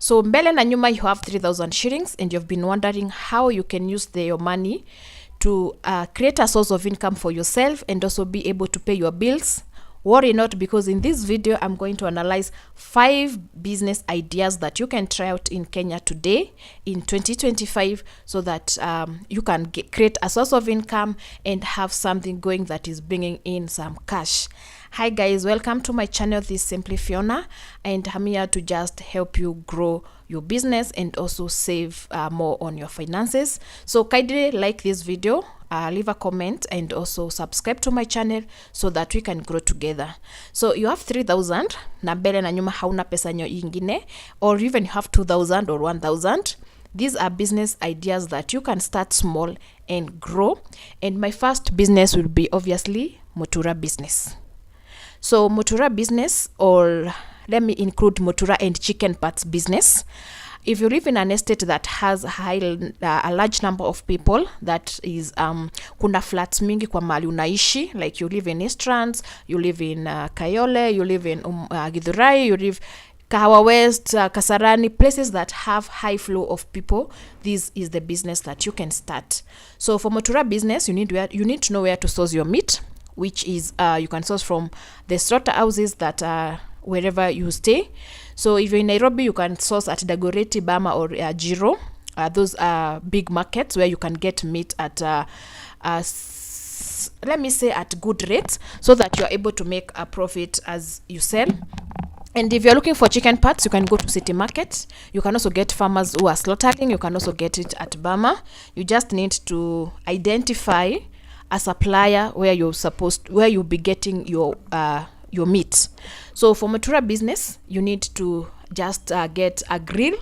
So mbele na nyuma, you have 3,000 shillings and you've been wondering how you can use your money to create a source of income for yourself and also be able to pay your bills. Worry not, because in this video I'm going to analyze 5 business ideas that you can try out in Kenya today in 2025, so that you can create a source of income and have something going that is bringing in some cash. Hi guys, welcome to my channel. This is Simply Fiona, and I'm here to just help you grow your business and also save more on your finances. So kindly like this video, leave a comment, and also subscribe to my channel so that we can grow together. So you have 3,000 na mbele na nyuma hauna pesa ingine, or even you have 2,000 or 1,000. These are business ideas that you can start small and grow. And my first business will be obviously Mutura business. So Mutura business, or let me include Mutura and chicken parts business. If you live in an estate that has a large number of people, that is kuna flats mingi kwa mali unaishi, like you live in Eastlands, you live in Kayole, you live in Githurai, you live Kahawa West, Kasarani, places that have high flow of people. This is the business that you can start. So for Mutura business, you need to know where to source your meat, which is you can source from the slaughterhouses that are wherever you stay. So if you're in Nairobi, you can source at Dagoretti, Bama, or Jiro. Those are big markets where you can get meat at let me say at good rates, so that you're able to make a profit as you sell. And if you're looking for chicken parts, you can go to city market. You can also get farmers who are slaughtering. You can also get it at Bama. You just need to identify a supplier where you'll be getting your meat. So for Mutura business, you need to just get a grill,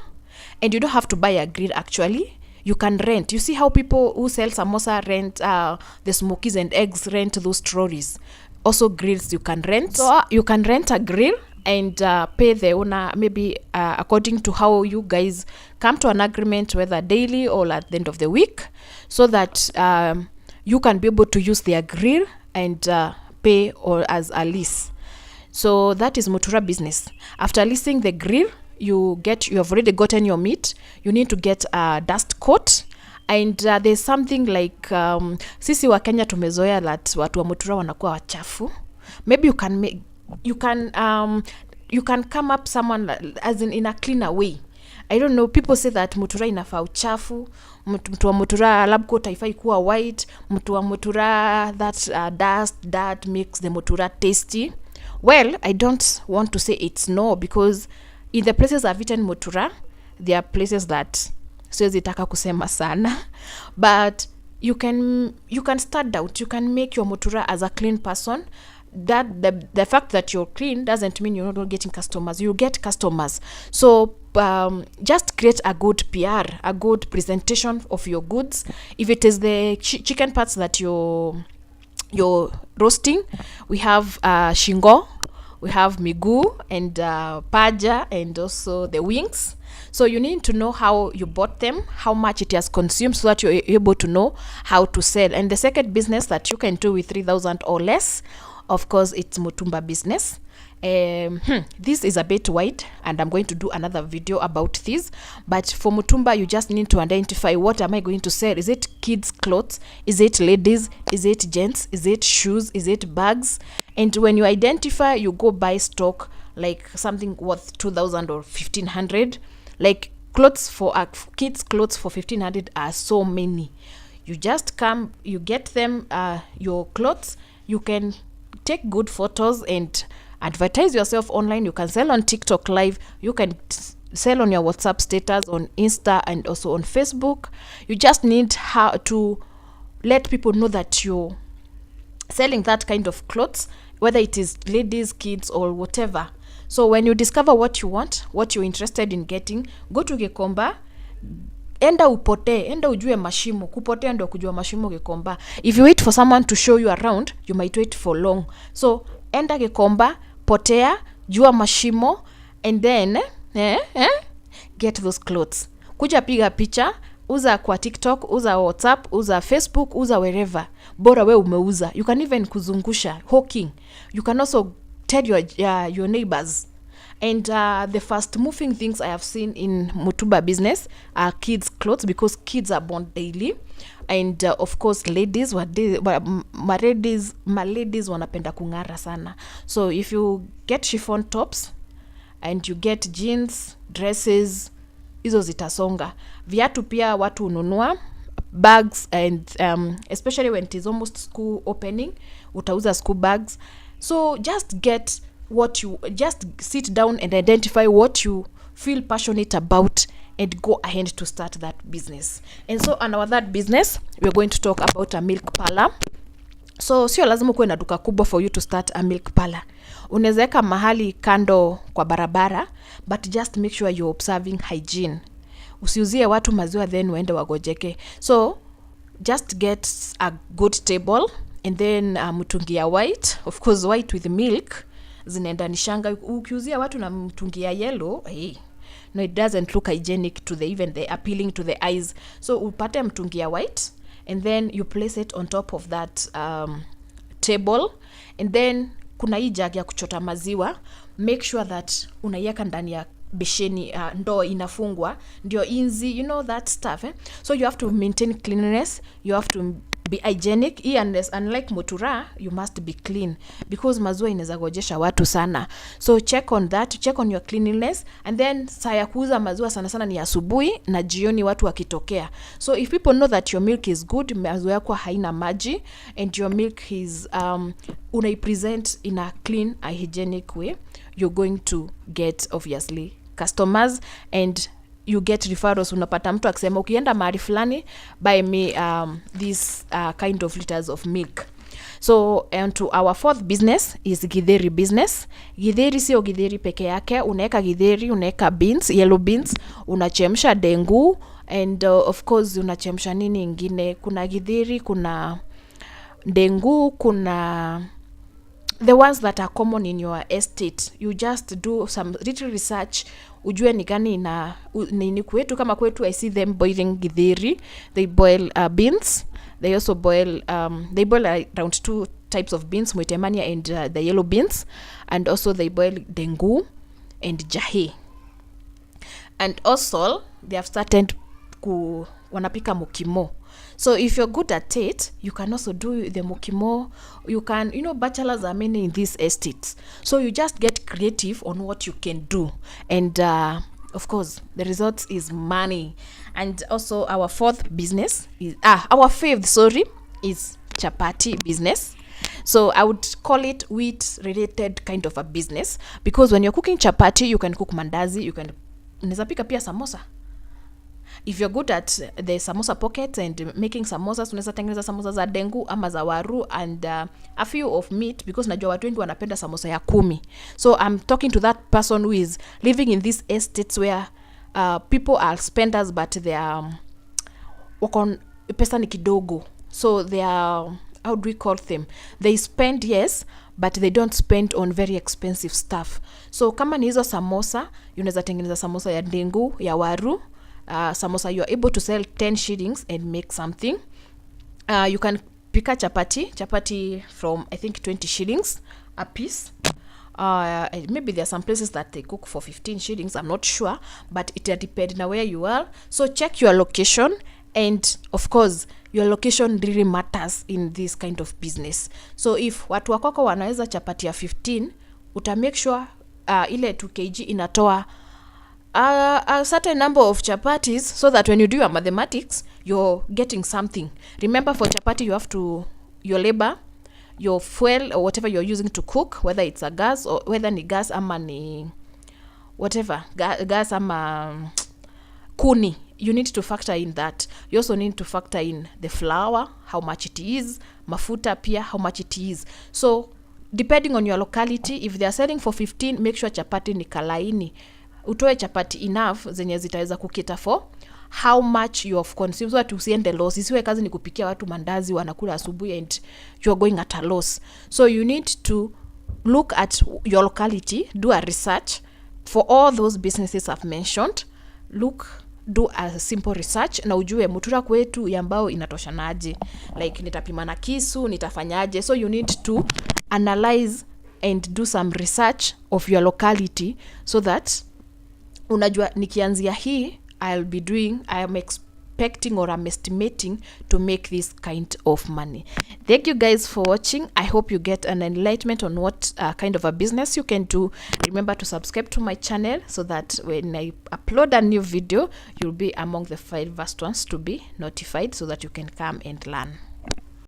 and you don't have to buy a grill. Actually, you can rent. You see how people who sell samosa rent the smokies and eggs, rent those trolleys. Also grills you can rent. So you can rent a grill and pay the owner, maybe according to how you guys come to an agreement, whether daily or at the end of the week, so that you can be able to use their grill and pay or as a lease. So that is Mutura business. After leasing the grill, you have already gotten your meat. You need to get a dust coat, and there's something like sisi wa Kenya tumezoea that watu wa Mutura wanakuwa wachafu. Maybe you can come up someone as in a cleaner way. I don't know, people say that Mutura inafaa uchafu, mtu wa Mutura lab coat haifai kuwa white, mtu wa Mutura that that makes the Mutura tasty. Well, I don't want to say it's no, because in the places I've eaten Mutura, there are places that siwezi taka kusema sana, but you can start out. You can make your Mutura as a clean person. That the fact that you're clean doesn't mean you're not getting customers. You get customers. So just create a good PR, a good presentation of your goods. If it is the chicken parts that you're roasting, we have shingo, we have migu, and paja, and also the wings. So you need to know how you bought them, how much it has consumed, so that you're able to know how to sell. And the second business that you can do with 3,000 or less, of course, it's Mutumba business. This is a bit wide, and I'm going to do another video about this. But for Mutumba, you just need to identify, what am I going to sell? Is it kids' clothes? Is it ladies? Is it gents? Is it shoes? Is it bags? And when you identify, you go buy stock, like something worth 2,000 or 1,500. Like clothes for kids' clothes for 1,500 are so many. You just come, you get them, your clothes. You can take good photos and advertise yourself online. You can sell on TikTok live. You can sell on your WhatsApp status, on Insta, and also on Facebook. You just need how to let people know that you're selling that kind of clothes, whether it is ladies, kids, or whatever. So when you discover what you want, what you're interested in getting, go to Gikomba. Enda ujue mashimo. Kupotea ndo kujua mashimo Gikomba. If you wait for someone to show you around, you might wait for long. So enda Gikomba, potea, jua mashimo, and then get those clothes. Kuja piga picha, uza kwa TikTok, uza WhatsApp, uza Facebook, uza wherever. Bora we umeuza. You can even kuzungusha, hawking. You can also tell your neighbors. And the fast moving things I have seen in Mutumba business are kids clothes, because kids are born daily. And of course ladies my ladies wanapenda kung'ara sana. So if you get chiffon tops and you get jeans, dresses, hizo zitasonga. Viatu pia watu ununua, bags, and especially when it is almost school opening, utauza school bags. So just sit down and identify what you feel passionate about and go ahead to start that business. And so on our third business, we're going to talk about a milk parlor. So sio lazima kuwe na duka kubwa for you to start a milk parlor. Unaweza weka mahali kando kwa barabara, but just make sure you're observing hygiene. Usiuzie watu maziwa then uende wagojeke. So just get a good table, and then mtungi ya white, of course white with milk zinaendanishanga. Ukiuzia watu na mtungi ya yellow, no, it doesn't look hygienic to the appealing to the eyes. So upate mtungi ya white, and then you place it on top of that table, and then kuna hii jug ya kuchota maziwa. Make sure that unaiweka ndani ya besheni, ndoo inafungwa ndio inzi, you know that stuff. So you have to maintain cleanliness, you have to be hygienic. Unlike Mutura, you must be clean, because maziwa inaweza gojesha watu sana. So check on that, check on your cleanliness. And then saa ya kuuza maziwa sana sana ni asubuhi na jioni watu wakitokea. So if people know that your milk is good, maziwa yako haina maji, and your milk is unaipresent in a clean, hygienic way, you're going to get obviously customers, and you get referrals. Unapata mtu akisema ukienda mahali fulani, buy me this kind of liters of milk. So and to our fourth business is githeri business. Githeri sio githeri peke yake, unaweka githeri, unaweka beans, yellow beans, unachemsha dengu, and of course unachemsha nini ingine. Kuna githeri, kuna dengu, kuna the ones that are common in your estate. You just do some little research, ujue ni gani na nini kwetu. Kama kwetu I see them boiling githeri. They boil beans. They also boil they boil around 2 types of beans, mwitemania and the yellow beans, and also they boil dengu and jahe. And also they have started wanapika mukimo. So if you're good at it, you can also do the mukimo. You can, bachelors are many in these estates. So you just get creative on what you can do. And of course, the result is money. And also our fifth is chapati business. So I would call it wheat related kind of a business, because when you're cooking chapati, you can cook mandazi, unaweza pika pia samosa. If you're good at the samosa pockets and making samosas, unaweza tengeneza samosa za dengu ama za waru, and a few of meat, because najua watu wengi wanapenda samosa ya 10. So I'm talking to that person who is living in these estates where people are spenders, but they are wakon pesa ni kidogo. So they are, how do we call them? They spend, yes, but they don't spend on very expensive stuff. So kama ni hizo samosa, unaweza tengeneza samosa ya dengu, ya waru. Samosa, you are able to sell 10 shillings and make something. You can pick a chapati from I think 20 shillings a piece. Maybe there are some places that they cook for 15 shillings, I'm not sure, but it depends on where you are. So check your location, and of course your location really matters in this kind of business. So if watu wakoko wanaweza chapati ya 15, uta make sure ile 2 kg inatoa a certain number of chapatis, so that when you do your mathematics, you're getting something. Remember, for chapati you have to, your labor, your fuel, or whatever you're using to cook, whether it's a gas or whether ni gas ama ni whatever, gas ama kuni, you need to factor in that. You also need to factor in the flour, how much it is, mafuta pia, how much it is. So depending on your locality, if they are selling for 15, make sure chapati ni kalaini. Utoe chapati enough zenye zitaweza kukita for how much you have consumed, so that usiende loss. Isiwe kazi ni kupikia watu mandazi wanakula asubuhi and you are going at a loss. So you need to look at your locality, do a research for all those businesses I've mentioned. Do a simple research na ujue Mutura kwetu ya mbao inatoshanaje, like nitapima na kisu, nitafanyaje. So you need to analyze and do some research of your locality, so that unajua nikianzia hii I am expecting or I'm estimating to make this kind of money. Thank you guys for watching. I hope you get an enlightenment on what kind of a business you can do. Remember to subscribe to my channel so that when I upload a new video, you'll be among the 5 first ones to be notified, so that you can come and learn.